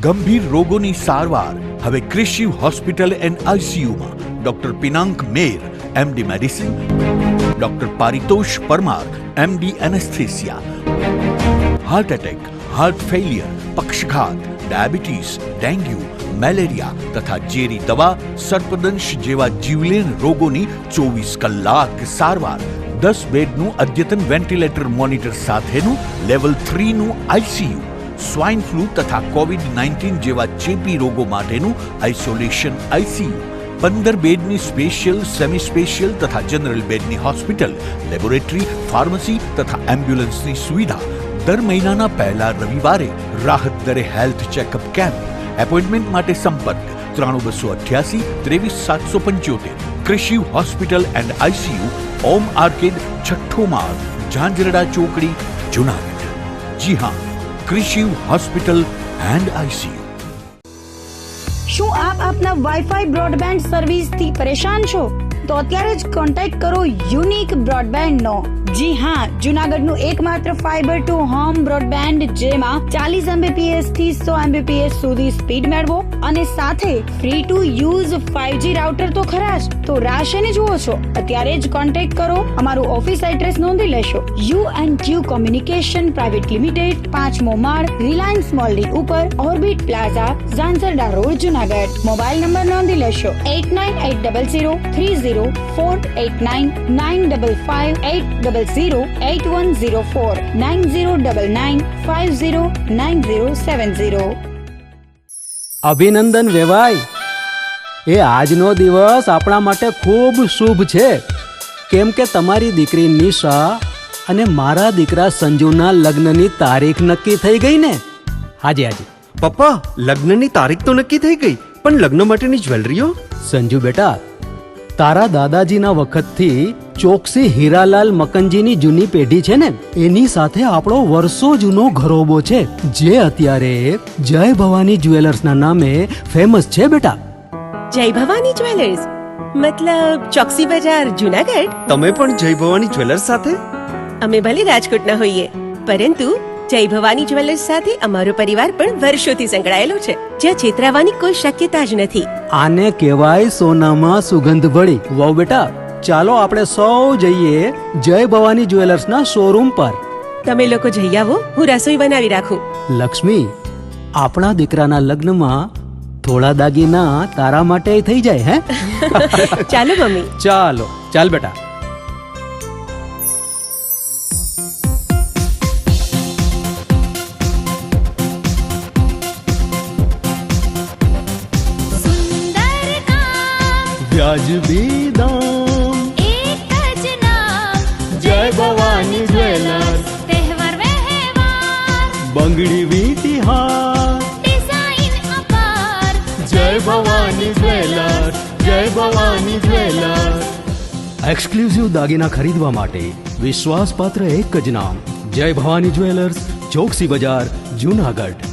ગંભીર રોગોની સારવાર હવે કૃષિ હોસ્પિટલ એન્ડ આઈસીયુમાં doctor Pinank Mer, MD medicine, doctor Paritosh Parmar, MD anaesthesia, heart attack, heart failure, પક્ષઘાત, ડાયાબિટીસ, ડેન્ગ્યુ, મેલેરિયા તથા ઝેરી દવા, સર્પદંશ જેવા જીવલેણ રોગોની 24 કલાક સારવાર, 10 બેડનું અદ્યતન વેન્ટિલેટર મોનિટર સાથેનું લેવલ 3નું આઈસીયુ, સ્વાઇન ફ્લૂ તથા કોવિડ-19 જેવા ચેપી રોગો માટેનું આઇસોલેશન આઈસીયુ, 15 બેડની સ્પેશિયલ, સેમી સ્પેશિયલ તથા જનરલ બેડની હોસ્પિટલ, લેબોરેટરી, ફાર્મસી તથા એમ્બ્યુલન્સની સુવિધા, દર મહિનાના પહેલા રવિવારે રાહત દરે હેલ્થ ચેકઅપ કેમ્પ. એપોઇન્ટમેન્ટ માટે સંપર્ક 9288 23775. કૃષિ hospital and ICU, Om arcade, છઠ્ઠો માળ, ઝાંઝરડા ચોકડી, જુનાગઢ. જી હા, કૃષિ હોસ્પિટલ એન્ડ આઈસીયુ. શું આપ આપના વાઈફાઈ બ્રોડબેન્ડ સર્વિસથી પરેશાન છો? તો અત્યારે જ કોન્ટેક્ટ કરો યુનિક બ્રોડબેન્ડ નો. જી હા, જુનાગઢનું એકમાત્ર ફાઈબર ટુ હોમ બ્રોડબેન્ડ, જેમાં 40 Mbps થી 100 Mbps સુધી સ્પીડ મેળવો અને સાથે free to use 5G router તો ખરા જ. તો રાહ શેની જુઓ છો? અત્યારે જ કોન્ટેક્ટ કરો. અમારું ઓફિસ એડ્રેસ નોંધી લેશો. U&Q કોમ્યુનિકેશન પ્રાઇવેટ લિમિટેડ, 5મો માળ, રિલાયન્સ મોલની ઉપર, orbit plaza, Zanzarda road, Junagadh. Mobile number નોંધી લેશો 89800304899558008104 9099509070. અભિનંદન વેવાય. એ આજનો દિવસ આપણા માટે ખૂબ શુભ છે, કેમ કે તમારી દીકરી નિશા અને મારા દીકરા સંજુના લગ્નની તારીખ નક્કી થઈ ગઈ ને. હાજી હાજી પપ્પા, લગ્નની તારીખ તો નક્કી થઈ ગઈ, પણ લગ્ન માટેની જ્વેલરીઓ? સંજુ બેટા, તારા દાદાજીના વખતથી ચોકસી હીરાલાલ મકનજીની જૂની પેઢી છે ને, એની સાથે આપણો વર્ષો જૂનો ઘરોબો છે, જે અત્યારે જય ભવાની જ્વેલર્સના નામે ફેમસ છે બેટા. જય ભવાની જ્વેલર્સ મતલબ ચોકસી બજાર, જુનાગઢ? તમે પણ જય ભવાની જ્વેલર્સ સાથે? અમે ભલે રાજકોટના હોઈએ, પરંતુ જય ભવાની જ્વેલર્સ સાથે અમારો પરિવાર પણ વર્ષોથી સંકળાયેલો છે, જ્યાં છેતરાવાની કોઈ શક્યતા જ નથી. આને કહેવાય સોનામાં સુગંધ ભળી. વાવ બેટા, ચાલો આપણે સૌ જઈએ જય ભવાની જ્વેલર્સના શોરૂમ પર. તમે લોકો જઈ આવો, હું રસોઈ બનાવી રાખું. લક્ષ્મી, આપણા દીકરાના લગ્નમાં થોડા દાગીના તારા માટે થઈ જાય. હે ચાલો મમ્મી. ચાલો ચાલ બેટા. વ્યાજબી દામ, એક જ નામ, જય ભવાની જ્વેલર્સ. તહેવાર વ્યવહાર, બંગડી વીંટી હાર, ડિઝાઇન અપાર, જય ભવાની જ્વેલર્સ, જય ભવાની જ્વેલર્સ. એક્સક્લુઝિવ દાગીના ખરીદવા માટે વિશ્વાસપાત્ર એક જ નામ, જય ભવાની જ્વેલર્સ, ચોકસી બજાર, જુનાગઢ.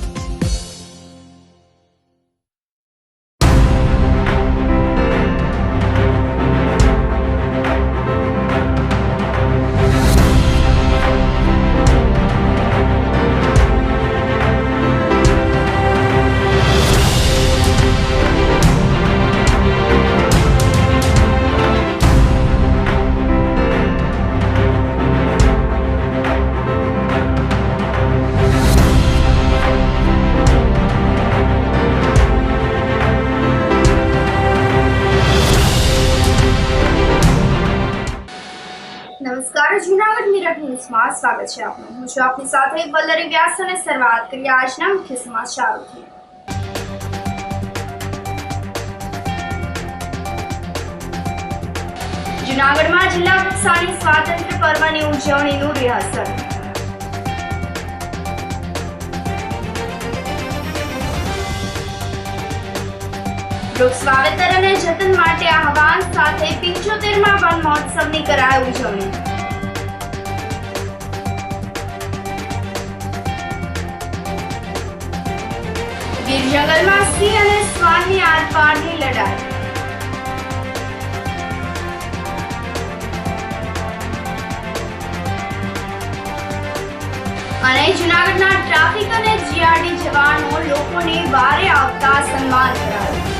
નમસ્કાર, જૂનાગઢ મિરર ન્યૂઝમાં સ્વાગત છે આપનું. હું છું આપની સાથે વલ્લરી વ્યાસ અને શરૂઆત કરીએ આજના મુખ્ય સમાચારોથી. જૂનાગઢમાં જિલ્લા કક્ષાની સ્વાતંત્ર્ય પર્વની ઉજવણીનું રિહર્સલ. વૃક્ષ વાવેતર અને જતન માટે આહવાન સાથે 75મા વન મહોત્સવની કરાઈ ઉજવણી. ગીર જંગલમાં સિંહ અને શ્વાનની આરપારની લડાઈ. અને જૂનાગઢના ટ્રાફિક અને જીઆરડી જવાનો લોકોને વારે આવતા સન્માન કરાયું.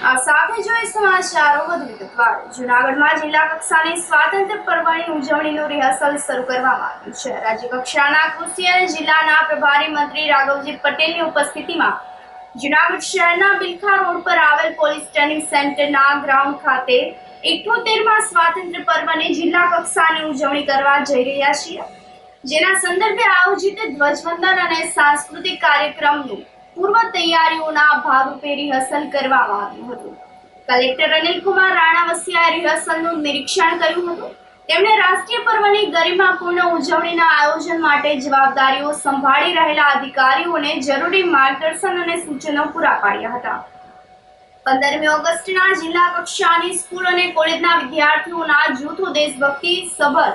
આ સાથે જોઈએ સમાચારો વધુ વિગતવાર. જૂનાગઢમાં જિલ્લા કક્ષાની સ્વાતંત્ર્ય પર્વની ઉજવણીનું રિહર્સલ શરૂ કરવામાં આવ્યું છે. રાજ્ય કક્ષાના કૃષિ અને જિલ્લાના પ્રભારી મંત્રી રાઘવજી પટેલની ઉપસ્થિતિમાં જૂનાગઢ શહેરના બિલખા રોડ પર આવેલ પોલીસ ટ્રેનિંગ સેન્ટરના ગ્રાઉન્ડ ખાતે 78માં સ્વાતંત્ર્ય પર્વની જિલ્લા કક્ષાની ઉજવણી કરવા જઈ રહ્યા છીએ, જેના સંદર્ભે આયોજિત ધ્વજવંદન અને સાંસ્કૃતિક કાર્યક્રમનું પૂર્વ તૈયારીઓના ભાગરૂપે રિહર્સલ કરવામાં આવ્યું હતું. કલેક્ટર અનિલકુમાર રાણાવસિયાએ રિહર્સલનું નિરીક્ષણ કર્યું હતું. તેમણે રાષ્ટ્રીય પર્વની ગરિમાપૂર્ણ ઉજવણીના આયોજન માટે જવાબદારીઓ સંભાળી રહેલા અધિકારીઓને જરૂરી માર્ગદર્શન અને સૂચનો પૂરા પાડ્યા હતા. 15મી ઓગસ્ટના જિલ્લા કક્ષાની સ્કૂલ અને કોલેજના વિદ્યાર્થીઓના જૂથો દેશભક્તિ સભર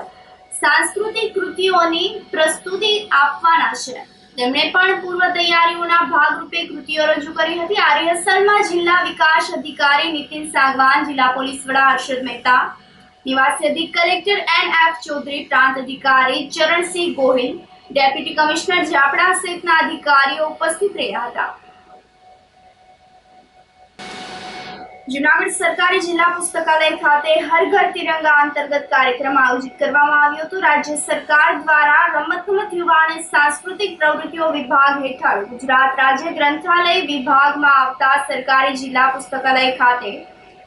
સાંસ્કૃતિક કૃતિઓની પ્રસ્તુતિ આપવાના છે. તેમણે પણ પૂર્વ તૈયારીઓના ભાગરૂપે કૃતિઓ રજૂ કરી હતી. આ રિહર્સલમાં જિલ્લા વિકાસ અધિકારી નીતિન સાગવાન, જિલ્લા પોલીસ વડા હર્ષદ મહેતા, નિવાસી અધિક કલેક્ટર NF ચૌધરી, પ્રાંત અધિકારી ચરણસિંહ ગોહિલ, ડેપ્યુટી કમિશનર જાપડા સહિતના અધિકારીઓ ઉપસ્થિત રહ્યા હતા. જૂનાગઢ સરકારી જિલ્લા પુસ્તકાલય ખાતે હર ઘર તિરંગા અંતર્ગત કાર્યક્રમ આયોજિત કરવામાં આવ્યો હતો. રાજ્ય સરકાર દ્વારા રમતગમત, યુવા અને સાંસ્કૃતિક પ્રવૃત્તિઓ વિભાગ હેઠળ ગુજરાત રાજ્ય ગ્રંથાલય વિભાગમાં આવતા સરકારી જિલ્લા પુસ્તકાલય ખાતે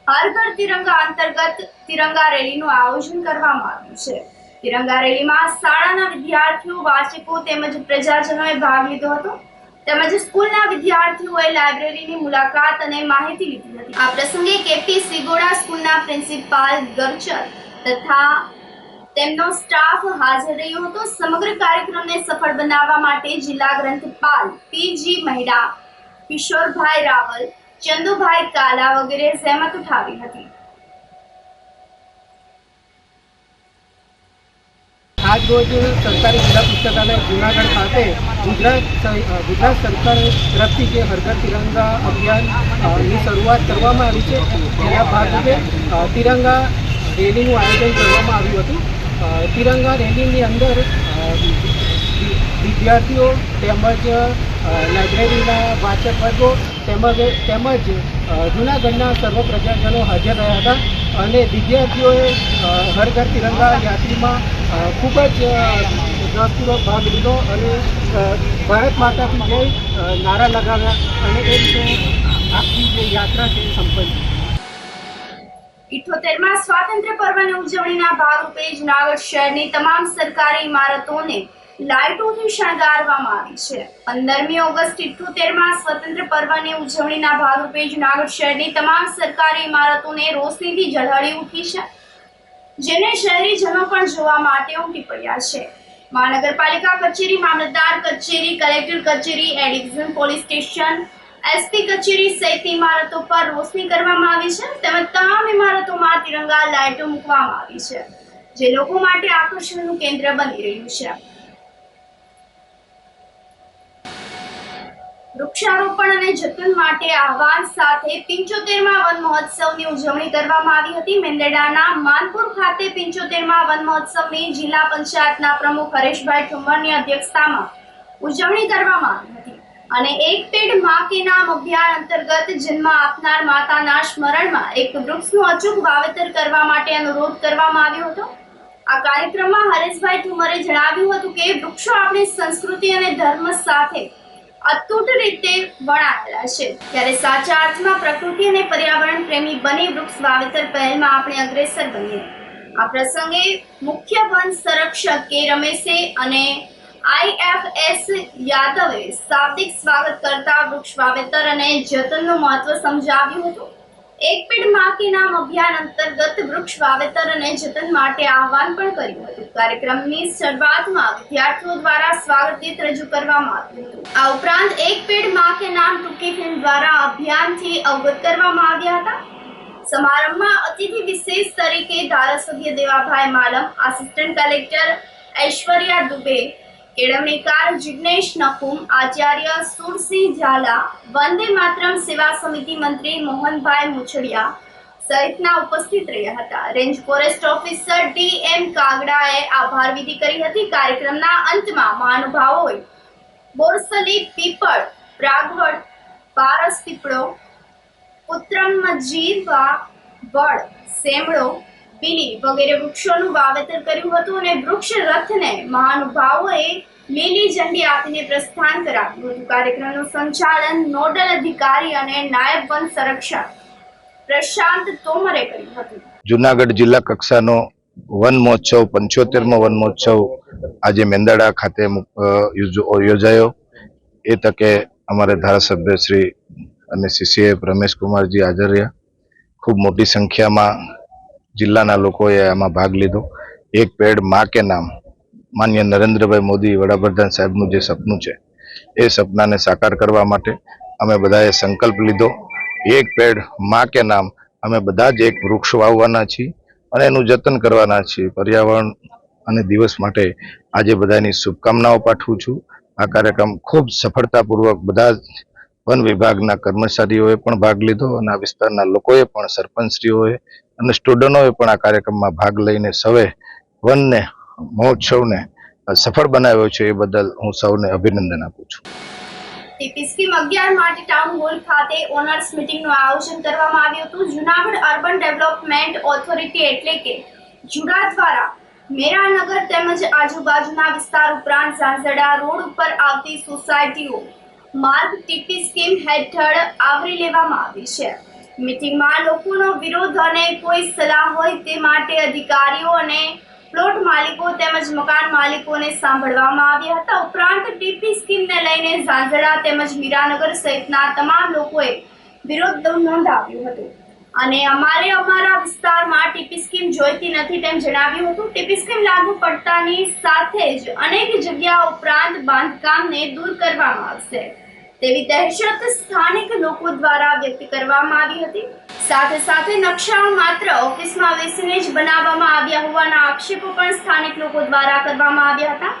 હર ઘર તિરંગા અંતર્ગત તિરંગા રેલીનું આયોજન કરવામાં આવ્યું છે. તિરંગા રેલીમાં શાળાના વિદ્યાર્થીઓ, વાચકો તેમજ પ્રજાજનોએ ભાગ લીધો હતો. તેમજ સ્કૂલના વિદ્યાર્થીઓએ લાઇબ્રેરીની મુલાકાત અને માહિતી લીધી હતી. આ પ્રસંગે કેપી સિગોડા સ્કૂલના પ્રિન્સિપાલ ગરચર તથા તેમનો સ્ટાફ હાજર રહ્યો હતો. સમગ્ર કાર્યક્રમને સફળ બનાવવા માટે જિલ્લા ગ્રંથપાલ PG મહિડા, કિશોરભાઈ રાવલ, ચંદુભાઈ કાલા વગેરે જહેમત ઉઠાવી હતી. આજ રોજ સરકારી જિલ્લા પુસ્તકાલય જૂનાગઢ ખાતે ગુજરાત સરકાર તરફથી જે હર ઘર તિરંગા અભિયાનની શરૂઆત કરવામાં આવી છે, તેના ભાગરૂપે તિરંગા રેલીનું આયોજન કરવામાં આવ્યું હતું. તિરંગા રેલીની અંદર વિદ્યાર્થીઓ તેમજ લાઇબ્રેરીના વાચક વર્ગો તેમજ જૂનાગઢના સર્વ પ્રજાજનો હાજર રહ્યા હતા અને વિદ્યાર્થીઓએ હર ઘર તિરંગા યાત્રીમાં ખૂબ જ રસપૂર્વક ભાગ લીધો અને ભારત માતા કી જય નારા લગાવ્યા અને એ રીતે આખી જે યાત્રા છે એ સંપન્ન થઈ. 78માં સ્વાતંત્ર્ય પર્વની ઉજવણીના ભાગરૂપે જૂનાગઢ શહેરની તમામ સરકારી ઇમારતોને લાઇટોથી શણગારવામાં આવી છે. 15મી ઓગસ્ટ 78માં સ્વતંત્ર પર્વની ઉજવણીના ભાગરૂપે જૂનાગઢ શહેરની તમામ સરકારી ઇમારતોને રોશનીથી ઝળહળી ઉઠી છે, જેને શહેરીજનો પણ જોવા માટે ઉમટી પડ્યા છે. મહાનગરપાલિકા કચેરી, મામલતદાર કચેરી, કલેક્ટર કચેરી, એ ડિવિઝન પોલીસ સ્ટેશન, SP કચેરી સહિતની ઇમારતો પર રોશની કરવામાં આવી છે. તેમજ તમામ ઇમારતોમાં તિરંગા લાઇટો મૂકવામાં આવી છે, જે લોકો માટે આકર્ષણનું કેન્દ્ર બની રહ્યું છે. વૃક્ષારોપણ અને જતન માટે આહવાન સાથે 75માં વન મહોત્સવની ઉજવણી કરવામાં આવી હતી. મેંદરડાના માનપુર ખાતે 75માં વન મહોત્સવની જિલ્લા પંચાયતના પ્રમુખ હરેશભાઈ ઠુમ્મરની અધ્યક્ષતામાં ઉજવણી કરવામાં આવી હતી અને એક પેડ માં કે નામ અભિયાન અંતર્ગત જન્મ આપનાર માતાના સ્મરણમાં એક વૃક્ષનું અચૂક વાવેતર કરવા માટે અનુરોધ કરવામાં આવ્યો હતો. આ કાર્યક્રમમાં હરેશભાઈ ઠુમ્મરે જણાવ્યું હતું કે વૃક્ષો આપણી સંસ્કૃતિ અને ધર્મ સાથે અતૂટ રીતે વણાયેલા છે, ત્યારે સાચા અર્થમાં પ્રકૃતિ અને પર્યાવરણ પ્રેમી બની વૃક્ષ વાવેતર પહેલમાં આપણે અગ્રેસર બનીએ. આ પ્રસંગે મુખ્ય વન સંરક્ષક કે રમેશે અને IFS યાદવે શાબ્દિક સ્વાગત કરતા વૃક્ષ વાવેતર અને જતનનું મહત્વ સમજાવ્યું હતું. એક પેડ માં કે નામ અભિયાન અંતર્ગત વૃક્ષ વાવેતર અને જતન માટે આહવાન પણ કર્યું હતું. કાર્યક્રમની શરૂઆતમાં વિદ્યાર્થીઓ દ્વારા સ્વાગત ગીત રજૂ કરવામાં આવ્યું હતું. આ ઉપરાંત એક પેડ માં કે નામ ટૂંકી ફિલ્મ દ્વારા અભિયાનથી અવગત કરવામાં આવ્યા હતા. સમારંભમાં અતિથિ વિશેષ તરીકે ધારાસભ્ય દેવાભાઈ માલમ, આસિસ્ટન્ટ કલેક્ટર ઐશ્વર્યા દુબે, કેળવણીકાર જિગ્નેશ નકુમ, આચાર્ય સુરસિંહ ઝાલા, વંદે માતરમ સેવા સમિતિ મંત્રી મોહનભાઈ મુછડિયા, સહિતના ઉપસ્થિત રહ્યા હતા. રેન્જ ફોરેસ્ટ ઓફિસર DM કાગડાએ આભાર વિધિ કરી હતી. કાર્યક્રમના અંતમાં મહાનુભાવોએ બોરસલી પીપળ, પ્રાગવડ, પારસ પીપળો, પુત્રમજીવા વડ, સેમળો, બીલી વગેરે વૃક્ષોનું વાવેતર કર્યું હતું અને વૃક્ષ રથને મહાનુભાવોએ લીલી ઝંડી આપીને પ્રસ્થાન કરાવ્યું હતું. કાર્યક્રમનું સંચાલન નોડલ અધિકારી અને નાયબ વન સંરક્ષક પ્રશાંત તોમરે કર્યું હતું. જુનાગઢ જિલ્લા કક્ષાનો વન મહોત્સવ 75મો વન મહોત્સવ આજે મેંદરડા ખાતે યોજાયો. એ તકે અમારે ધારાસભ્ય શ્રી અને CCF રમેશકુમારજી હાજર રહ્યા. ખૂબ મોટી સંખ્યામાં જિલ્લાના લોકોએ આમાં ભાગ લીધો. એક પેડ માં કે નામ, માનનીય નરેન્દ્રભાઈ મોદી વડાપ્રધાન સાહેબનું જે સપનું છે એ સપનાને સાકાર કરવા માટે અમે બધાએ સંકલ્પ લીધો. એક પેડ માં કે નામ, અમે બધા જ એક વૃક્ષ વાવવાના છીએ અને એનું જતન કરવાના છીએ. પર્યાવરણ અને દિવસ માટે આજે બધાની શુભકામનાઓ પાઠવું છું. આ કાર્યક્રમ ખૂબ સફળતાપૂર્વક બધા જ વન વિભાગના કર્મચારીઓએ પણ ભાગ લીધો અને આ વિસ્તારના લોકોએ પણ, સરપંચશ્રીઓએ અને સ્ટુડન્ટોએ પણ આ કાર્યક્રમમાં ભાગ લઈને સૌએ વનને, મહોત્સવને સફળ બનાવ્યો છે. એ બદલ હું સૌને અભિનંદન આપું છું. ટીપી સ્કીમ 11 માટે ટાઉન હોલ ખાતે ઓનર્સ મીટિંગનું આયોજન કરવામાં આવ્યું હતું. જૂનાગઢ અર્બન ડેવલપમેન્ટ ઓથોરિટી એટલે કે જુડા દ્વારા મેરાનગર તેમજ આજુબાજુના વિસ્તાર ઉપરાંત ઝાંઝડા રોડ ઉપર આવતી સોસાયટીઓ માર્ગ ટીપી સ્કીમ હેઠળ આવરી લેવામાં આવી છે. મીટિંગમાં લોકોનો વિરોધ અને કોઈ સલાહ હોય તે માટે અધિકારીઓ અને પ્લોટ માલિકો તેમજ મકાન માલિકોને સાંભળવામાં આવ્યા હતા. ઉપરાંત ટીપી સ્કીમને લઈને ઝાંઝડા તેમજ મીરાનગર સહિતના તમામ લોકોએ વિરોધ નોંધાવ્યો હતો અને અમારે અમારા વિસ્તારમાં ટીપી સ્કીમ જોઈતી નથી તેમ જણાવ્યું હતું. ટીપી સ્કીમ લાગુ પડતાની સાથે જ અનેક જગ્યા ઉપરાંત બાંધકામને દૂર કરવામાં આવશે તેવી દહેશત સ્થાનિક લોકો દ્વારા વ્યક્ત કરવામાં આવી હતી. સાથે સાથે નકશાઓ માત્ર ઓફિસમાં બેસીને જ બનાવવામાં આવ્યા હોવાના આક્ષેપો પણ સ્થાનિક લોકો દ્વારા કરવામાં આવ્યા હતા.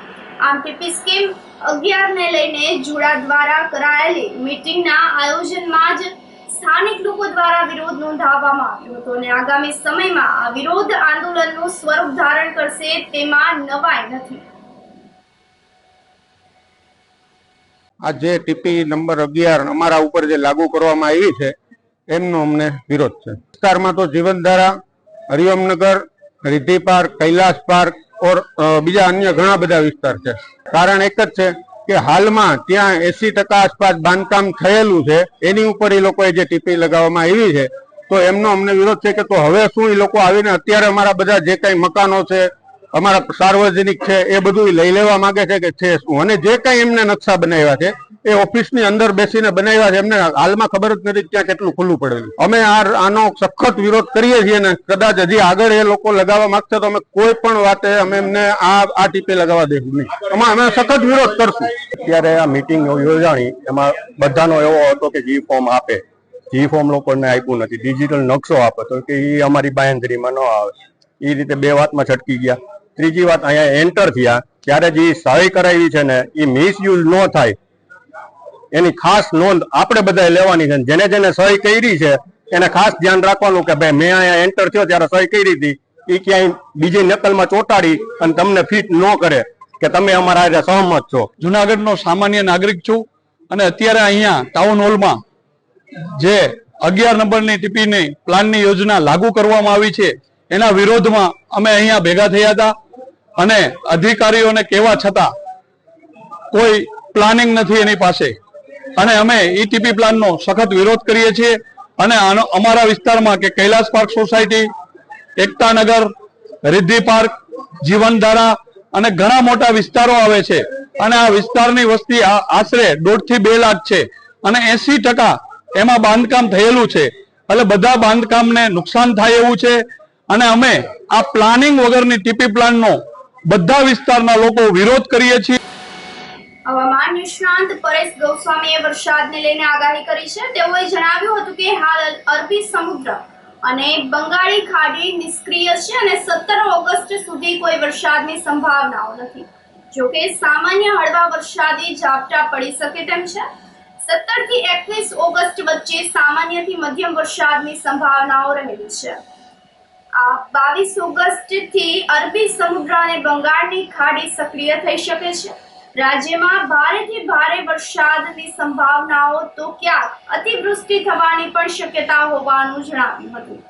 આમ ટીપી સ્કીમ 11 ને લઈને જુડા દ્વારા કરાયેલી મીટિંગના આયોજનમાં જ સ્થાનિક લોકો દ્વારા વિરોધ નોંધાવવામાં આવ્યો હતો અને આગામી સમયમાં આ વિરોધ આંદોલનનું સ્વરૂપ ધારણ કરશે તેમાં નવાઈ નથી. આ જે ટીપી નંબર 11 અમારા ઉપર જે લાગુ કરવામાં આવી છે એમનો અમને વિરોધ છે. વિસ્તારમાં તો જીવનધારા, હરિઓમનગર, રિદ્ધિ પાર્ક, કૈલાસ પાર્ક ઓર બીજા અન્ય ઘણા બધા વિસ્તાર છે. કારણ એક જ છે કે હાલમાં ત્યાં 80% આસપાસ બાંધકામ થયેલું છે. એની ઉપર એ લોકોએ જે ટીપી લગાવવામાં આવી છે તો એમનો અમને વિરોધ છે કે તો હવે શું એ લોકો આવીને અત્યારે અમારા બધા જે કઈ મકાનો છે, અમારા સાર્વજનિક છે, એ બધું લઈ લેવા માંગે છે કે છે શું? અને જે કઈ એમને નકશા બનાવ્યા છે એ ઓફિસની અંદર બેસીને બનાવ્યા છે. એમને હાલમાં ખબર જ નથી ત્યાં કેટલું ખુલ્લું પડેલું. અમે આનો સખત વિરોધ કરીએ છીએ અને કદાચ હજી આગળ એ લોકો લગાવવા માંગશે તો અમે કોઈ પણ વાતે અમે એમને આ ટીપી લગાવવા દેવું નહીં. અમે સખત વિરોધ કરશું. અત્યારે આ મીટિંગ યોજાણી એમાં બધાનો એવો હતો કે જી ફોર્મ આપે. જી ફોર્મ લોકોને આપ્યું નથી. ડિજિટલ નકશો આપે તો કે એ અમારી બાંયધરીમાં ન આવે. એ રીતે બે વાતમાં છટકી ગયા. ત્રીજી વાત, અહીંયા એન્ટર થયા ત્યારે જે સહી કરાવી છે ને એ મિસયુઝ ન થાય એની ખાસ નોંધ આપણે બધાએ લેવાની છે. જેને જેને સહી કરી છે એને ખાસ ધ્યાન રાખવાનું કે ભાઈ મેં અહીંયા એન્ટર થયો ત્યારે સહી કરી હતી એ ક્યાંય બીજી નકલમાં ચોંટાડી અને તમને ફિટ ન કરે કે તમે અમારા આજે સહમત છો. જુનાગઢનો સામાન્ય નાગરિક છું અને અત્યારે અહીંયા ટાઉન હોલમાં જે 11 નંબરની ટીપીની પ્લાનની યોજના લાગુ કરવામાં આવી છે એના વિરોધમાં અમે અહીંયા ભેગા થયા હતા અને અધિકારીઓને કહેવા છતાં કોઈ પ્લાનિંગ નથી એની પાસે અને અમે ટીપી પ્લાનનો સખત વિરોધ કરીએ છીએ. અને અમારા વિસ્તારમાં કે Kailash park society, Ektanagar, Riddhi park, જીવનધારા અને ઘણા મોટા વિસ્તારો આવે છે અને આ વિસ્તારની વસ્તી આશરે 1.5 થી 2 લાખ છે અને 80% એમાં બાંધકામ થયેલું છે. એટલે બધા બાંધકામને નુકસાન થાય એવું છે અને અમે આ પ્લાનિંગ વગરની ટીપી પ્લાનનો બધા વિસ્તારના લોકો વિરોધ કરીએ છીએ. હવામાન નિષ્ણાંત પરેશ ગોસ્વામીએ વરસાદને લઈને આગાહી કરી છે. તેઓએ જણાવ્યું હતું કે હાલ અરબી સમુદ્ર અને બંગાળી ખાડી નિષ્ક્રિય છે અને 17 ઓગસ્ટ સુધી કોઈ વરસાદની સંભાવનાઓ નથી. જોકે સામાન્ય હળવા વરસાદી ઝાપટા પડી શકે તેમ છે. 17 થી 21 ઓગસ્ટ વચ્ચે સામાન્યથી મધ્યમ વરસાદની સંભાવનાઓ રહેલી છે. આ 22 ઓગસ્ટ થી અરબી સમુદ્ર અને બંગાળની ખાડી સક્રિય થઈ શકે છે. રાજ્યમાં ભારેથી ભારે વરસાદની સંભાવનાઓ તો ક્યાંક અતિવૃષ્ટિ થવાની પણ શક્યતા હોવાનું જણાવ્યું હતું.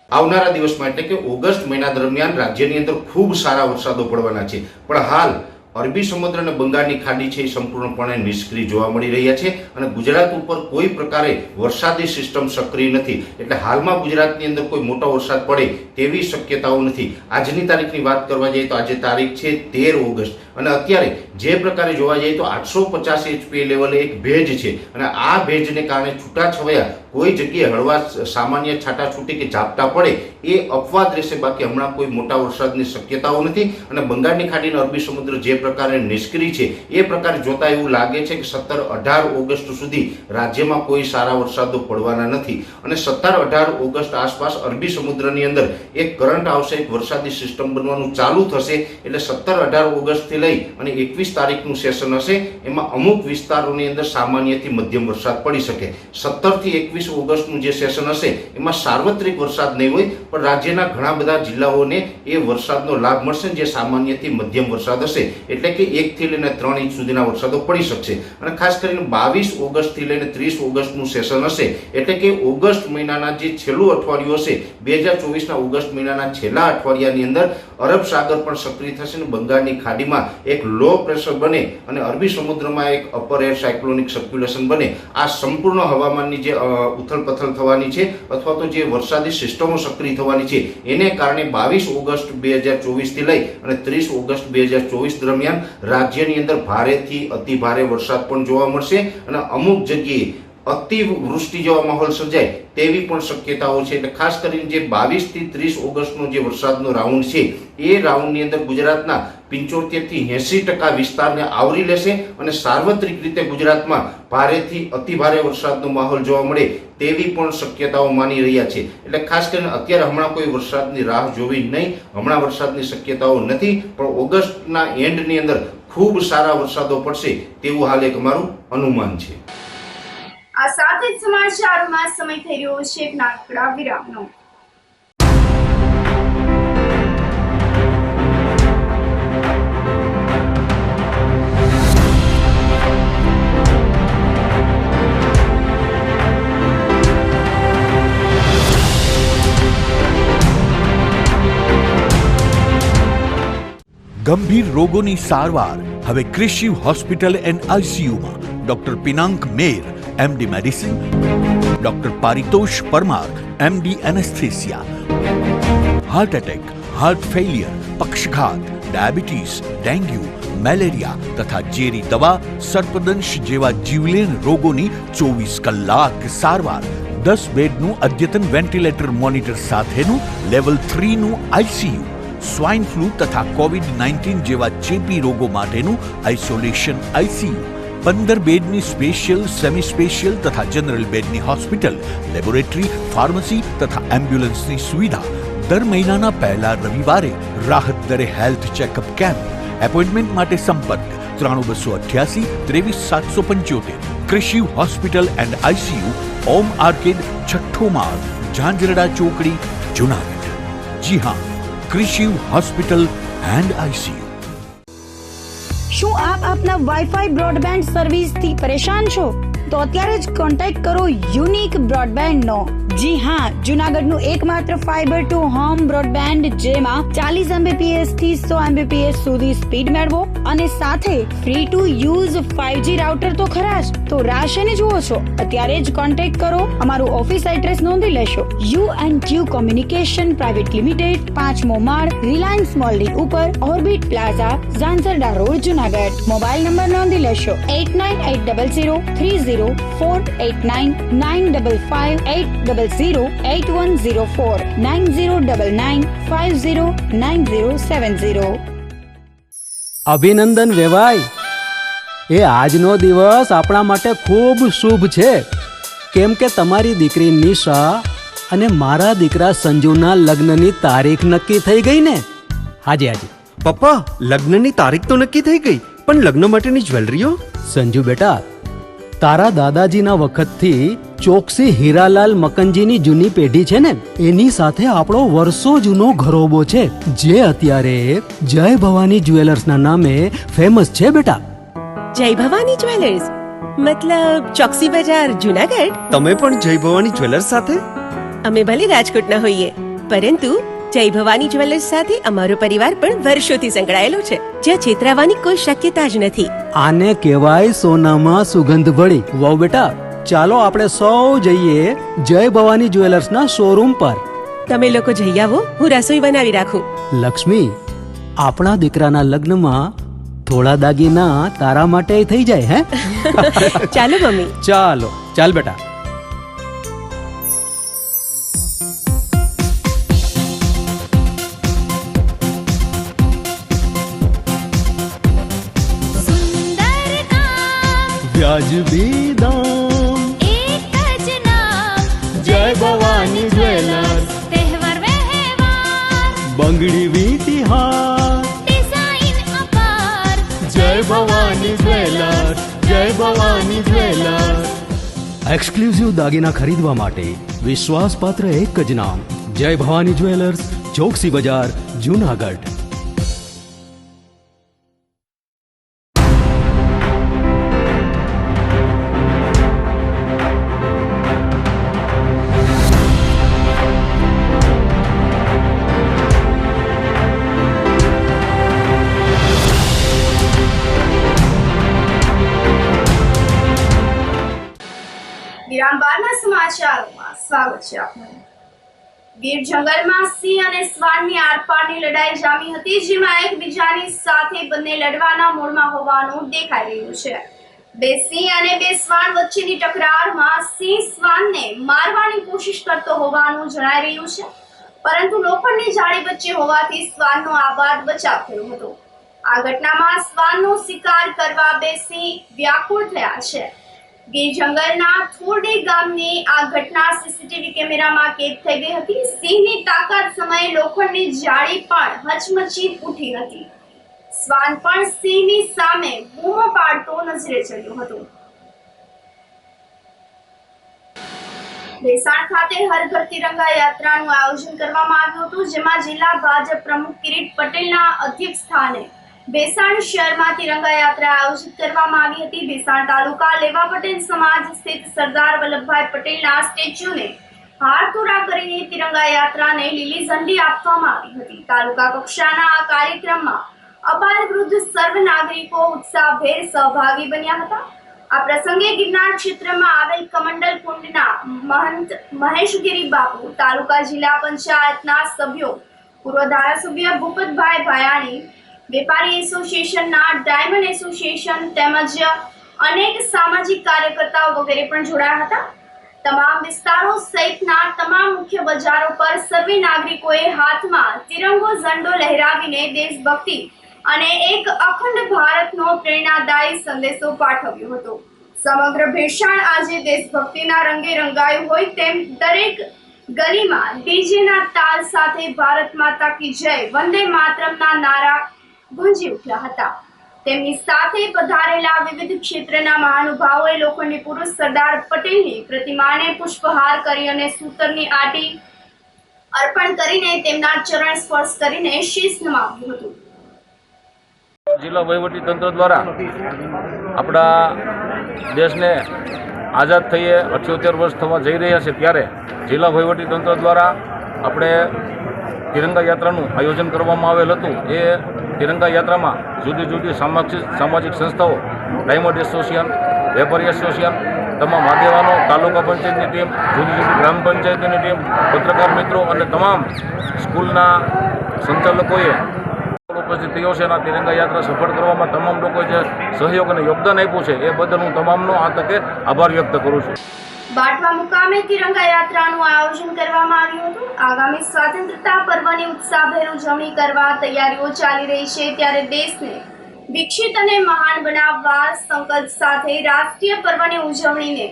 આવનારા દિવસમાં એટલે કે ઓગસ્ટ મહિના દરમિયાન રાજ્યની અંદર ખૂબ સારા વરસાદો પડવાના છે, પણ હાલ અરબી સમુદ્ર અને બંગાળની ખાડી છે એ સંપૂર્ણપણે નિષ્ક્રિય જોવા મળી રહ્યા છે અને ગુજરાત ઉપર કોઈ પ્રકારે વરસાદી સિસ્ટમ સક્રિય નથી. એટલે હાલમાં ગુજરાતની અંદર કોઈ મોટો વરસાદ પડે તેવી શક્યતાઓ નથી. આજની તારીખની વાત કરવા જઈએ તો આજે તારીખ છે 13 ઓગસ્ટ અને અત્યારે જે પ્રકારે જોવા જઈએ તો 850 HPA લેવલે એક ભેજ છે અને આ ભેજને કારણે છૂટાછવાયા કોઈ જગ્યાએ હળવા સામાન્ય છાટાછૂટી કે ઝાપટા પડે એ અપવાદ રહેશે. બાકી હમણાં કોઈ મોટા વરસાદની શક્યતાઓ નથી અને બંગાળની ખાડી અને અરબી સમુદ્ર જે પ્રકારે નિષ્ક્રિય છે એ પ્રકારે જોતા એવું લાગે છે કે 17-18 ઓગસ્ટ સુધી રાજ્યમાં કોઈ સારા વરસાદો પડવાના નથી અને 17-18 ઓગસ્ટ આસપાસ અરબી સમુદ્રની અંદર એક કરંટ આવશે, એક વરસાદી સિસ્ટમ બનવાનું ચાલુ થશે. એટલે 17-18 ઓગસ્ટથી લઈ અને 21 તારીખનું સેશન હશે એમાં અમુક વિસ્તારોની અંદર સામાન્યથી મધ્યમ વરસાદ પડી શકે. 17 થી 21 ઓગસ્ટનું જે સેશન હશે એમાં સાર્વત્રિક વરસાદ નહીં હોય પણ રાજ્યના ઘણા બધા જિલ્લાઓને એ વરસાદનો લાભ મળશે જે સામાન્યથી મધ્યમ વરસાદ હશે. એટલે કે 1 થી લઈને 3 ઇંચ સુધીના વરસાદો પડી શકશે અને ખાસ કરીને 22 ઓગસ્ટ થી લઈને 30 ઓગસ્ટનું સેશન હશે. એટલે કે ઓગસ્ટ મહિનાના જે છેલ્લું અઠવાડિયું હશે 2024ના ઓગસ્ટ મહિનાના છેલ્લા અઠવાડિયાની અંદર અરબ સાગર પણ સક્રિય થશે અને બંગાળની ખાડીમાં એક લો પ્રેશર બને અને અરબી સમુદ્રમાં એક અપર એર સાયક્લોનિક સર્ક્યુલેશન બને. આ સંપૂર્ણ હવામાનની જે ઉથલપથલ થવાની છે અથવા તો જે વરસાદી સિસ્ટમો સક્રિય થવાની છે એને કારણે 22 ઓગસ્ટ 2024 થી લઈ અને 30 ઓગસ્ટ 2024 દરમિયાન રાજ્યની અંદર ભારેથી અતિ ભારે વરસાદ પણ જોવા મળશે અને અમુક જગ્યાએ અતિવૃષ્ટિ જેવા માહોલ સર્જાય તેવી પણ શક્યતાઓ છે. એટલે ખાસ કરીને જે 22 થી 30 ઓગસ્ટનો જે વરસાદનો રાઉન્ડ છે એ રાઉન્ડની અંદર ગુજરાતના 75 થી 80% વિસ્તારને આવરી લેશે અને સાર્વત્રિક રીતે ગુજરાતમાં ભારેથી અતિ ભારે વરસાદનો માહોલ જોવા મળે તેવી પણ શક્યતાઓ માની રહ્યા છે. એટલે ખાસ કરીને અત્યારે હમણાં કોઈ વરસાદની રાહ જોવી નહીં, હમણાં વરસાદની શક્યતાઓ નથી, પણ ઓગસ્ટના એન્ડની અંદર ખૂબ સારા વરસાદો પડશે તેવું હાલ એક અમારું અનુમાન છે. આ સાથે જ સમાચારોમાં સમય થઈ રહ્યો છે એક નાનકડા વિરામનો. ગંભીર રોગોની સારવાર હવે કૃષિ હોસ્પિટલ એન્ડ આઈસીયુમાં doctor Pinank Mer MD medicine, doctor Paritosh Parmar MD anaesthesia, heart attack, heart failure, પક્ષઘાત, ડાયાબિટીસ, ડેન્ગ્યુ, મેલેરિયા તથા ઝેરી દવા, સર્પદંશ જેવા જીવલેણ રોગોની 24 કલાક સારવાર. 10 બેડનું અદ્યતન વેન્ટિલેટર મોનિટર સાથેનું લેવલ 3નું આઈસીયુ, સ્વાઇન ફ્લૂ તથા કોવિડ-19 જેવા ચેપી રોગો માટેનું આઇસોલેશન આઈસીયુ, 15 બેડની સ્પેશિયલ, સેમી સ્પેશિયલ તથા જનરલ બેડની હોસ્પિટલ, લેબોરેટરી, ફાર્મસી તથા એમ્બ્યુલન્સની સુવિધા. દર મહિનાના પહેલા રવિવારે રાહત દરે હેલ્થ ચેકઅપ કેમ્પ. એપોઇન્ટમેન્ટ માટે સંપર્ક 9288 23775. કૃષિ hospital and ICU, Om arcade, છઠ્ઠો માળ, ઝાંઝરડા ચોકડી, જુનાગઢ. જી હા, કૃષિ હોસ્પિટલ એન્ડ આઈસીયુ. શું આપ આપના વાઈફાઈ બ્રોડબેન્ડ સર્વિસથી પરેશાન છો? તો અત્યારે જ કોન્ટેક્ટ કરો યુનિક બ્રોડબેન્ડ નો. જી હા, જુનાગઢનું એકમાત્ર ફાઈબર ટુ હોમ બ્રોડબેન્ડ જેમાં 40 Mbps થી 100 Mbps સુધી સ્પીડ મેળવો અને સાથે free to use 5G router તો ખરા જ. તો રાહ શેની જુઓ છો? અત્યારે જ કોન્ટેક્ટ કરો. અમારું ઓફિસ એડ્રેસ નોંધી લેશો. U&Q કોમ્યુનિકેશન પ્રાઇવેટ લિમિટેડ, 5મો માળ, રિલાયન્સ મોલની ઉપર, orbit plaza, Zanzarda road, Junagadh. Mobile number નોંધી લેશો 89800304895585008104 9099509070. અભિનંદન વેવાય. એ આજનો દિવસ આપણા માટે ખૂબ શુભ છે કેમ કે તમારી દીકરી નિશા અને મારા દીકરા સંજુના લગ્નની તારીખ નક્કી થઈ ગઈ ને. હાજી હાજી પપ્પા, લગ્નની તારીખ તો નક્કી થઈ ગઈ, પણ લગ્ન માટેની જ્વેલરીઓ? સંજુ બેટા, તારા દાદાજીના વખતથી ચોકસી હીરાલાલ મકનજીની જૂની પેઢી છે ને, એની સાથે આપણો વર્ષો જૂનો ઘરોબો છે, જે અત્યારે જય ભવાની જ્વેલર્સના નામે ફેમસ છે બેટા. જય ભવાની જ્વેલર્સ મતલબ ચોકસી બજાર જુનાગઢ? તમે પણ જય ભવાની જ્વેલર્સ સાથે? અમે ભલે રાજકોટના હોઈએ, પરંતુ જય ભવાની જ્વેલર્સ સાથે અમારો પરિવાર પણ વર્ષોથી સંકળાયેલો છે, જ્યાં છેતરાવાની કોઈ શક્યતા જ નથી. આને કહેવાય સોનામાં સુગંધ ભળી. વાવ બેટા, ચાલો આપણે સૌ જઈએ જય ભવાની જ્વેલર્સના શોરૂમ પર. તમે લોકો જઈ આવો, હું રસોઈ બનાવી રાખું. લક્ષ્મી, આપણા દીકરાના લગ્નમાં થોડા દાગીના તારા માટે થઈ જાય હે? ચાલો મમ્મી. ચાલો ચાલ બેટા. વ્યાજબી દામ, એક જ નામ, જય ભવાની જ્વેલર્સ. તહેવાર વ્યવહાર, બંગડી વીટી હાર, ડિઝાઇન અપાર, જય ભવાની જ્વેલર્સ, જય ભવાની જ્વેલર્સ. એક્સક્લુઝિવ દાગીના ખરીદવા માટે વિશ્વાસપાત્ર એક જ નામ, જય ભવાની જ્વેલર્સ, ચોકસી બજાર, જુનાગઢ. વિરામ બાદના સમાચારોમાં સ્વાગત છે આપનું. ગીર જંગલમાં સિંહ અને શ્વાનની આરપારની લડાઈ જામી હતી, જેમાં એકબીજાની સાથે બંને લડવાના મૂડમાં હોવાનું દેખાઈ રહ્યું છે. બે સિંહ અને બે શ્વાન વચ્ચેની ટકરારમાં સિંહ શ્વાનને મારવાની કોશિશ કરતો હોવાનું જણાઈ રહ્યું છે, પરંતુ લોખંડની જાળી વચ્ચે હોવાથી શ્વાનનો આબાદ બચાવ થયો હતો. આ ઘટનામાં શ્વાનનો શિકાર કરવા બે સિંહ વ્યાકુળ થયા છે. ગીર જંગલના થોરડી ગામની આ ઘટના સીસીટીવી કેમેરામાં કેદ થઈ ગઈ હતી. સિંહની તાકાત સમયે લોખંડની જાળી પણ હચમચી ઉઠી હતી. શ્વાન પણ સિંહની સામે બૂમો પાડતો નજરે ચડ્યો હતો. ભેસાણ ખાતે હર ઘર તિરંગા યાત્રાનું આયોજન કરવામાં આવ્યું હતું, જેમાં જિલ્લા ભાજપ પ્રમુખ કિરીટ પટેલના અધ્યક્ષ સ્થાને ભેસાણ શહેરમાં તિરંગા યાત્રા આયોજિત કરવામાં આવી હતી. ભેસાણ તાલુકા લેવા પટેલ સમાજ સ્થિત સરદાર વલ્લભભાઈ પટેલના સ્ટેચ્યુને હારતોરા કરીને તિરંગા યાત્રાને લીલી ઝંડી આપવામાં આવી હતી. તાલુકા કક્ષાના આ કાર્યક્રમમાં અબાલ વૃદ્ધ સર્વ નાગરિકો ઉત્સાહભેર સહભાગી બન્યા હતા. આ પ્રસંગે ગિરનાર ક્ષેત્રમાં આવેલ કમંડલ કુંડના મહંત મહેશગીરી બાપુ, તાલુકા જિલ્લા પંચાયતના સભ્યો, પૂર્વ ધારાસભ્ય ભૂપતભાઈ ભાયાણી, વેપારી એસોસિએશનના ડાયમંડ એસોસિએશન તેમજ અનેક સામાજિક કાર્યકર્તાઓ વગેરે પણ જોડાયા હતા. તમામ વિસ્તારો સહિતના તમામ મુખ્ય બજારો પર સર્વે નાગરિકોએ હાથમાં તિરંગો ઝંડો લહેરાવીને દેશભક્તિ અને એક અખંડ ભારતનો પ્રેરણાદાયી સંદેશો પાઠવ્યો હતો. સમગ્ર ભેસાણ આજે દેશભક્તિના રંગે રંગાયું હોય તેમ દરેક ગલીમાં ડીજેના તાલ સાથે ભારત માતા કી જય, વંદે માતરમના નારા ગુંજી ઉઠ્યા હતા. તેમની સાથે પધારેલા વિવિધ ક્ષેત્રના મહાનુભાવોએ લોખંડી પુરુષ સરદાર પટેલની પ્રતિમાને પુષ્પહાર કરી અને સૂતરની આટી અર્પણ કરીને તેમના ચરણ સ્પર્શ કરીને શીશ નમાવ્યું હતું. જિલ્લા વહીવટી તંત્ર દ્વારા આપણા દેશને આઝાદ થઈએ 78 વર્ષ થવા જઈ રહ્યા છે, ત્યારે જિલ્લા વહીવટી તંત્ર દ્વારા આપણે તિરંગા યાત્રાનું આયોજન કરવામાં આવેલ હતું. એ તિરંગા યાત્રામાં જુદી જુદી સામાજિક સંસ્થાઓ, ડાયમંડ એસોસિએશન, વેપારી એસોસિએશન, તમામ આગેવાનો, તાલુકા પંચાયતની ટીમ, જુદી જુદી ગ્રામ પંચાયતની ટીમ, પત્રકાર મિત્રો અને તમામ સ્કૂલના સંચાલકોએ ઉપસ્થિત થયો છે. અને તિરંગા યાત્રા સફળ કરવામાં તમામ લોકોએ જે સહયોગ અને યોગદાન આપ્યું છે એ બદલ હું તમામનો આ તકે આભાર વ્યક્ત કરું છું. બાટવા મુકામે તિરંગા યાત્રાનું આયોજન કરવામાં આવ્યું હતું. આગામી સ્વાતંત્રતા પર્વની ઉત્સાહભેર ઉજવણી કરવા તૈયારીઓ ચાલી રહી છે, ત્યારે દેશને વિકસિત અને મહાન બનાવવા સંકલ્પ સાથે રાષ્ટ્રીય પર્વની ઉજવણીને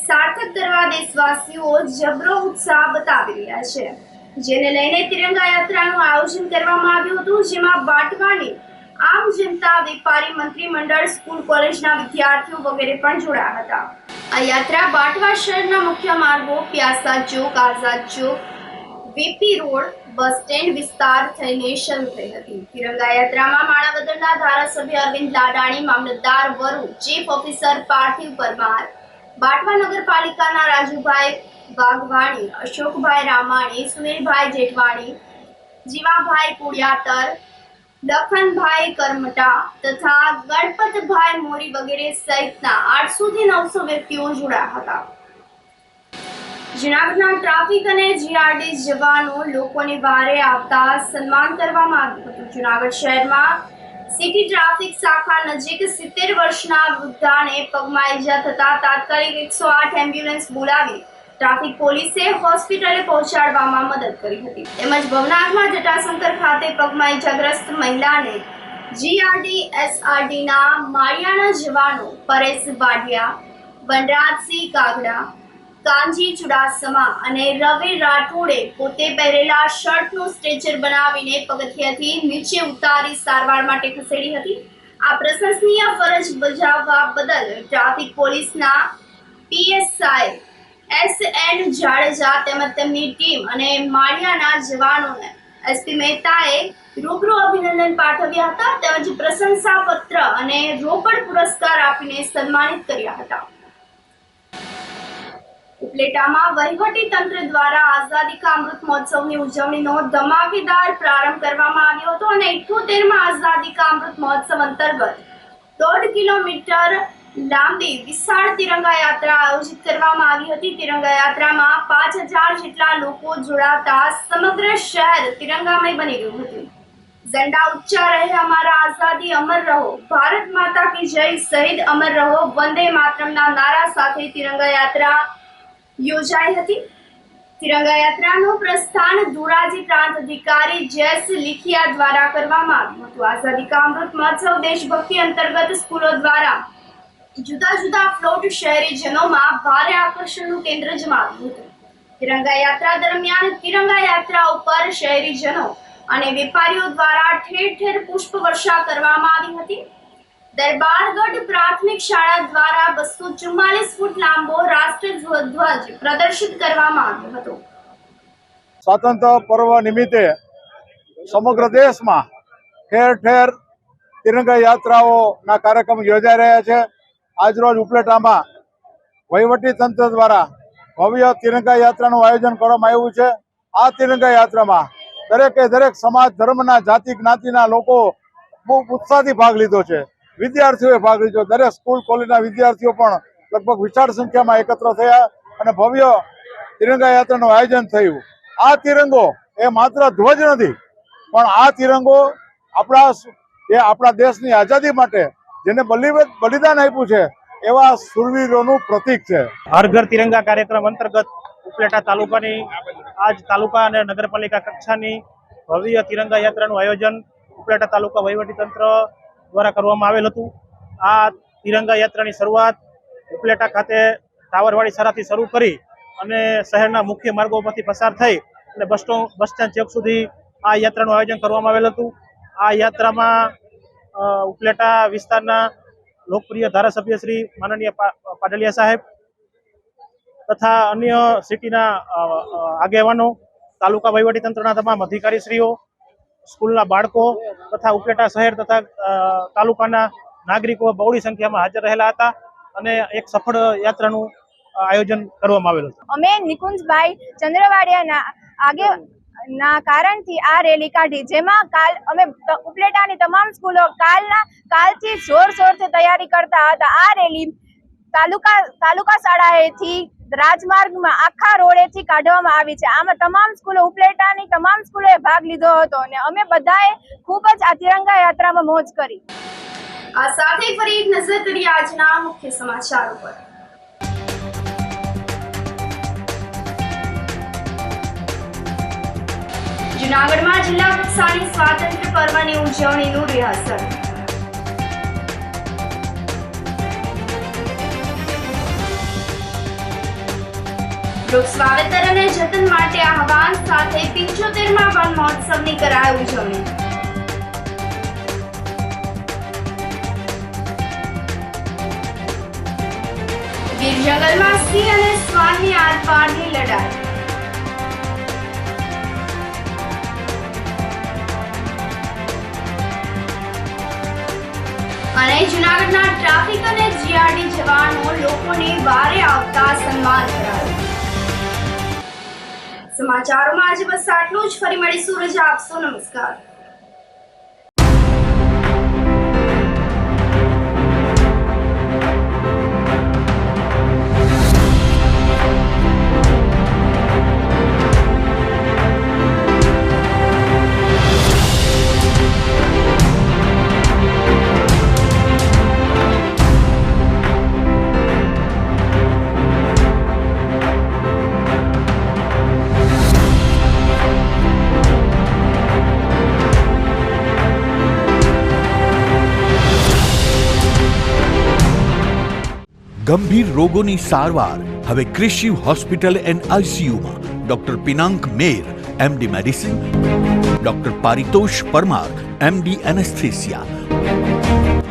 સાર્થક કરવા દેશવાસીઓ જબરો ઉત્સાહ બતાવી રહ્યા છે, જેને લઈને તિરંગા યાત્રાનું આયોજન કરવામાં આવ્યું હતું, જેમાં બાટવાની આમ જનતા, વેપારી, મંત્રીમંડળ, સ્કૂલ કોલેજના વિદ્યાર્થીઓ વગેરે પણ જોડાયા હતા. આ યાત્રા બાટવા શહેરના મુખ્ય માર્ગો પ્યાસા ચોક, આઝાદ ચોક, વીપી રોડ, બસ સ્ટેન્ડ વિસ્તાર થઈને શરૂ થઈ હતી. તિરંગા યાત્રામાં માણાવદરના ધારાસભ્ય અરવિંદ લાડાણી, મામલતદાર વરુ, ચીફ ઓફિસર પાર્થિવ પરમાર, બાટવા નગરપાલિકાના રાજુભાઈ વાઘવાણી, અશોકભાઈ રામાણી, સુનિલભાઈ જેઠવાણી, જીવાભાઈ પુડિયાતર, લખનભાઈ કરમટા તથા ગણપતભાઈ મોરી વગેરે સહિતના 800 થી 900 વ્યક્તિઓ જોડાયા હતા. જૂનાગઢના ટ્રાફિક અને જીઆરડી જવાનો લોકોને વારે આવતા સન્માન કરવામાં આવ્યું હતું. જૂનાગઢ શહેરમાં સિટી ટ્રાફિક શાખા નજીક 70 વર્ષના વૃદ્ધાને પગમાં ઈજા થતા તાત્કાલિક 108 એમ્બ્યુલન્સ બોલાવી ટ્રાફિક પોલીસે હોસ્પિટલે પહોંચાડવામાં મદદ કરી હતી. તેમજ ભવનાથમાં જટાશંકર ખાતે પગમાં ઈજાગ્રસ્ત મહિલાને જીઆરડી એસઆરડીના માળિયાના જવાનો પરેશ વાડિયા, વનરાજસિંહ કાગડા, કાંજી ચુડાસમા અને રવિ રાઠોડે પોતે પહેરેલા શર્ટનું સ્ટ્રેચર બનાવીને પગથિયાથી નીચે ઉતારી સારવાર માટે ખસેડી હતી. આ પ્રશંસનીય ફરજ બજાવવા બદલ ટ્રાફિક પોલીસના પીએસઆઈ SN જાડેજા તેમજ તેમની ટીમ અને માળિયાના જવાનોને એસપી મહેતાએ રૂબરૂ અભિનંદન પાઠવ્યા હતા. તેમજ પ્રશંસા પત્ર અને રોકડ પુરસ્કાર આપીને સન્માનિત કર્યા હતા. ઉપલેટામાં વહીવટી તંત્ર દ્વારા આઝાદી કા અમૃત મહોત્સવની ઉજવણીનો ધમાકેદાર પ્રારંભ કરવામાં આવ્યો હતો અને 78માં આઝાદી કા અમૃત મહોત્સવ અંતર્ગત 1.5 કિલોમીટર લાંબી વિશાળ તિરંગા યાત્રા આયોજિત કરવામાં આવી હતી. તિરંગા યાત્રામાં 5000 જેટલા લોકો જોડાતા સમગ્ર શહેર તિરંગામય બની ગયું હતું. ઝંડા ઊંચા રહે હમારા આઝાદી અમર રહો, ભારત માતા કી જય, શહીદ અમર રહો, વંદે માતરમના નારા સાથે તિરંગા યાત્રા યોજાઈ હતી. તિરંગા યાત્રાનું પ્રસ્થાન ધોરાજી પ્રાંત અધિકારી જયસ લીખિયા દ્વારા કરવામાં આવ્યું હતું. આઝાદી કા અમૃત મહોત્સવ દેશભક્તિ અંતર્ગત સ્કૂલો દ્વારા જુદા જુદા ફ્લોટ શહેરીજનોમાં ભારે આકર્ષણનું કેન્દ્ર જમાવ્યું હતું. તિરંગા યાત્રા દરમિયાન તિરંગા યાત્રા ઉપર શહેરીજનો અને વેપારીઓ દ્વારા ઠેર ઠેર પુષ્પ વર્ષા કરવામાં આવી હતી. દરબારગઢ પ્રાથમિક શાળા દ્વારા 244 ફૂટ લાંબો રાષ્ટ્રધ્વજ પ્રદર્શિત કરવામાં આવ્યો હતો. સ્વાતંત્ર્ય પર્વ નિમિત્તે સમગ્ર દેશમાં ઠેર ઠેર તિરંગા યાત્રાઓના કાર્યક્રમ યોજાઈ રહ્યા છે. આજરોજ ઉપલેટામાં વહીવટી તંત્ર દ્વારા ભવ્ય તિરંગા યાત્રાનું આયોજન કરવામાં આવ્યું છે. આ તિરંગા યાત્રામાં દરેકે દરેક સમાજ, ધર્મના, જાતિ જ્ઞાતિના લોકો બહુ ઉત્સાહથી ભાગ લીધો છે. વિદ્યાર્થીઓએ ભાગ લીધો. દરેક સ્કૂલ કોલેજના વિદ્યાર્થીઓ પણ લગભગ વિશાળ સંખ્યામાં એકત્ર થયા અને ભવ્ય તિરંગા યાત્રાનું આયોજન થયું. આ તિરંગો એ માત્ર ધ્વજ નથી, પણ આ તિરંગો આપણા દેશની આઝાદી માટે જેને બલિદાન આપ્યું છે એવા શૂરવીરોનું પ્રતીક છે. હર ઘર તિરંગા કાર્યક્રમ અંતર્ગત ઉપલેટા તાલુકાની આજ તાલુકા અને નગરપાલિકા કક્ષાની ભવ્ય તિરંગા યાત્રાનું આયોજન ઉપલેટા તાલુકા વહીવટીતંત્ર દ્વારા કરવામાં આવેલ હતું. આ તિરંગા યાત્રાની શરૂઆત ઉપલેટા ખાતે ટાવરવાડી સરાથી શરૂ કરી અને શહેરના મુખ્ય માર્ગો પરથી પસાર થઈ અને બસ સ્ટેન્ડ ચોક સુધી આ યાત્રાનું આયોજન કરવામાં આવેલ હતું. આ યાત્રામાં ઉપલેટા વિસ્તારના લોકપ્રિય ધારાસભ્ય શ્રી માનનીય પાડલિયા સાહેબ તથા અન્ય સિટીના આગેવાનો, તાલુકા વહીવટીતંત્રના તમામ અધિકારીશ્રીઓ, સ્કૂલના બાળકો તથા ઉપલેટા શહેર તથા તાલુકાના નાગરિકો બહોળી સંખ્યામાં હાજર રહેલા હતા અને એક સફળ યાત્રાનું આયોજન કરવામાં આવેલું હતું. અમે નિકુંજભાઈ ચંદ્રવાડિયાના કારણથી આ રેલી કાઢી, જેમાં કાલ અમે ઉપલેટાની તમામ સ્કૂલો કાલથી જોરશોરથી તૈયારી કરતા હતા. આ રેલી તાલુકા શાળાએથી રાજમાર્ગમાં આખા રોડેથી કાઢવામાં આવી છે. આમાં તમામ સ્કૂલો, ઉપલેટાની તમામ સ્કૂલોએ ભાગ લીધો હતો અને અમે બધાએ ખૂબ જ આ તિરંગા યાત્રામાં મોજ કરી. આ સાથે ફરી એક નજર કરીએ આજના મુખ્ય સમાચારો પર. જૂનાગઢમાં જિલ્લા કક્ષાની સ્વાતંત્ર્ય પર્વની ઉજવણીનું રિહર્સલ. વૃક્ષ વાવેતર અને જતન માટે આહવાન સાથે 75માં વન મહોત્સવની કરાઈ ઉજવણી. જંગલમાં સિંહ અને શ્વાનની આરપારની લડાઈ. અને જૂનાગઢના ટ્રાફિક અને જીઆરડી જવાનો લોકોને વારે આવતા સન્માન કરાયું. સમાચારોમાં આજે બસ આટલું જ. ફરી મળીશું. રજા આપશો. નમસ્કાર. ગંભીર રોગોની સારવાર હવે કૃષિ હોસ્પિટલ એન્ડ આઈસીયુમાં doctor Pinank Mer MD medicine, doctor Paritosh Parmar MD anaesthesia,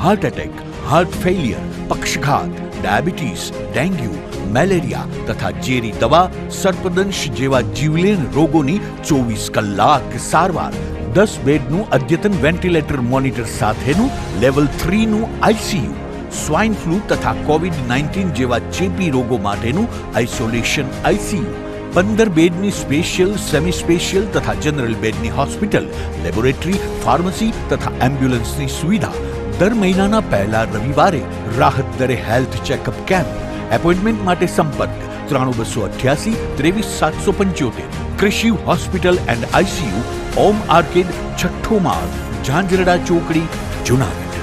heart attack, heart failure, પક્ષઘાત, ડાયાબિટીસ, ડેન્ગ્યુ, મેલેરિયા તથા ઝેરી દવા, સર્પદંશ જેવા જીવલેણ રોગોની 24 કલાક સારવાર, 10 બેડનું અદ્યતન વેન્ટિલેટર મોનિટર સાથેનું લેવલ 3નું આઈસીયુ, સ્વાઇન ફ્લૂ તથા કોવિડ-19 જેવા ચેપી રોગો માટેનું આઇસોલેશન આઈસીયુ, 15 બેડની સ્પેશિયલ, સેમી સ્પેશિયલ તથા જનરલ બેડની હોસ્પિટલ, લેબોરેટરી, ફાર્મસી તથા એમ્બ્યુલન્સની સુવિધા. દર મહિનાના પહેલા રવિવારે રાહત દરે હેલ્થ ચેકઅપ કેમ્પ. એપોઇન્ટમેન્ટ માટે સંપર્ક 9288 23775. કૃષિ hospital and ICU, Om arcade, છઠ્ઠો માળ, ઝાંઝરડા ચોકડી, જુનાગઢ.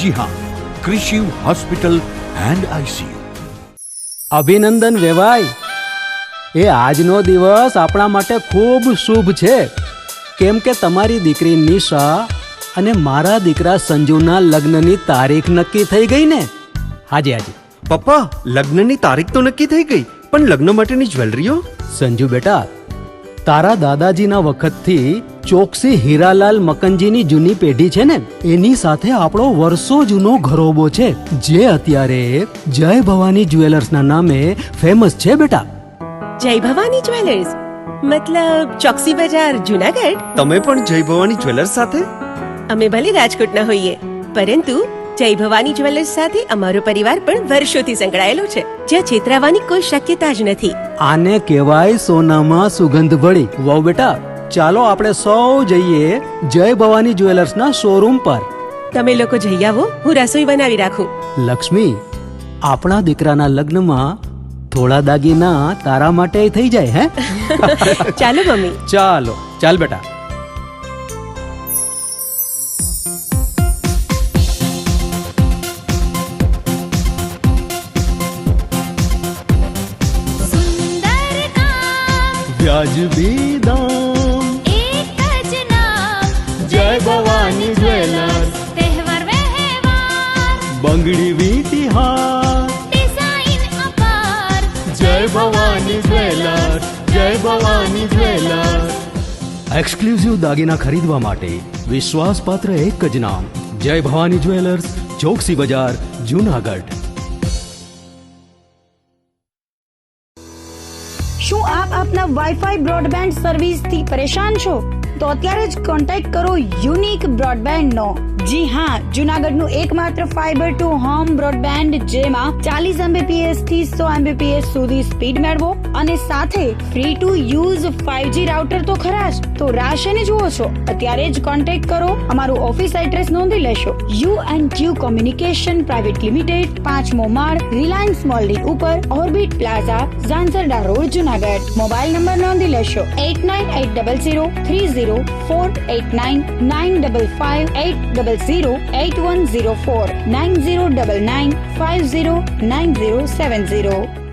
જી હા, કૃષિ હોસ્પિટલ એન્ડ આઈસીયુ. અભિનંદન વેવાય. એ આજનો દિવસ આપણા માટે ખૂબ શુભ છે, કેમ કે તમારી દીકરી નિશા અને મારા દીકરા સંજુના લગ્નની તારીખ નક્કી થઈ ગઈ ને. હાજી હાજી પપ્પા, લગ્નની તારીખ તો નક્કી થઈ ગઈ, પણ લગ્ન માટેની જ્વેલરીઓ? સંજુ બેટા, તારા દાદાજીના વખતથી ચોકસી હીરાલાલ મકનજીની જૂની પેઢી છે ને, એની સાથે આપણો વર્ષો જૂનો ઘરોબો છે, જે અત્યારે જય ભવાની જ્વેલર્સના નામે ફેમસ છે બેટા. જય ભવાની જ્વેલર્સ મતલબ ચોકસી બજાર, જુનાગઢ? તમે પણ જય ભવાની જ્વેલર્સ સાથે? અમે ભલે રાજકોટના હોઈએ, પરંતુ જય ભવાની જ્વેલર્સ સાથે અમારો પરિવાર પણ વર્ષોથી સંકળાયેલો છે, જ્યાં છેતરાવાની કોઈ શક્યતા જ નથી. આને કહેવાય સોનામાં સુગંધ ભળી. વાવ બેટા, ચાલો આપણે સૌ જઈએ જય ભવાની જ્વેલર્સના શોરૂમ પર. તમે લોકો જઈ આવો, હું રસોઈ બનાવી રાખું. લક્ષ્મી, આપણા દીકરાના લગ્નમાં થોડા દાગીના તારા માટે થઈ જાય. હે ચાલો મમ્મી. ચાલો ચાલ બેટા. વ્યાજબી દામ, એક જ નામ, જય ભવાની જ્વેલર્સ. તહેવાર વ્યવહાર, બંગડી વીંટી હાર, ડિઝાઇન અપાર, જય ભવાની જ્વેલર્સ, જય ભવાની જ્વેલર્સ. એક્સક્લુઝિવ દાગીના ખરીદવા માટે વિશ્વાસપાત્ર એક જ નામ, જય ભવાની જ્વેલર્સ, ચોકસી બજાર, જુનાગઢ. શું આપ આપના વાઈફાઈ બ્રોડબેન્ડ સર્વિસથી પરેશાન છો? તો અત્યારે જ કોન્ટેક્ટ કરો યુનિક બ્રોડબેન્ડ નો. જી હા, જુનાગઢનું એકમાત્ર ફાઈબર ટુ હોમ બ્રોડબેન્ડ, જેમાં 40 Mbps થી 100 Mbps સુધી સ્પીડ મેળવો અને સાથે free to use 5G router તો ખરા જ. તો રાહ શેને જુઓ છો? અત્યારે જ કોન્ટેક્ટ કરો. અમારું ઓફિસ એડ્રેસ નોંધી લેશો. U&Q કોમ્યુનિકેશન પ્રાઇવેટ લિમિટેડ, 5મો માળ, રિલાયન્સ મોલની ઉપર, orbit plaza, Zanzarda road, Junagadh. Mobile number નોંધી લેશો 8980030489 955 800 8104 9099 509070.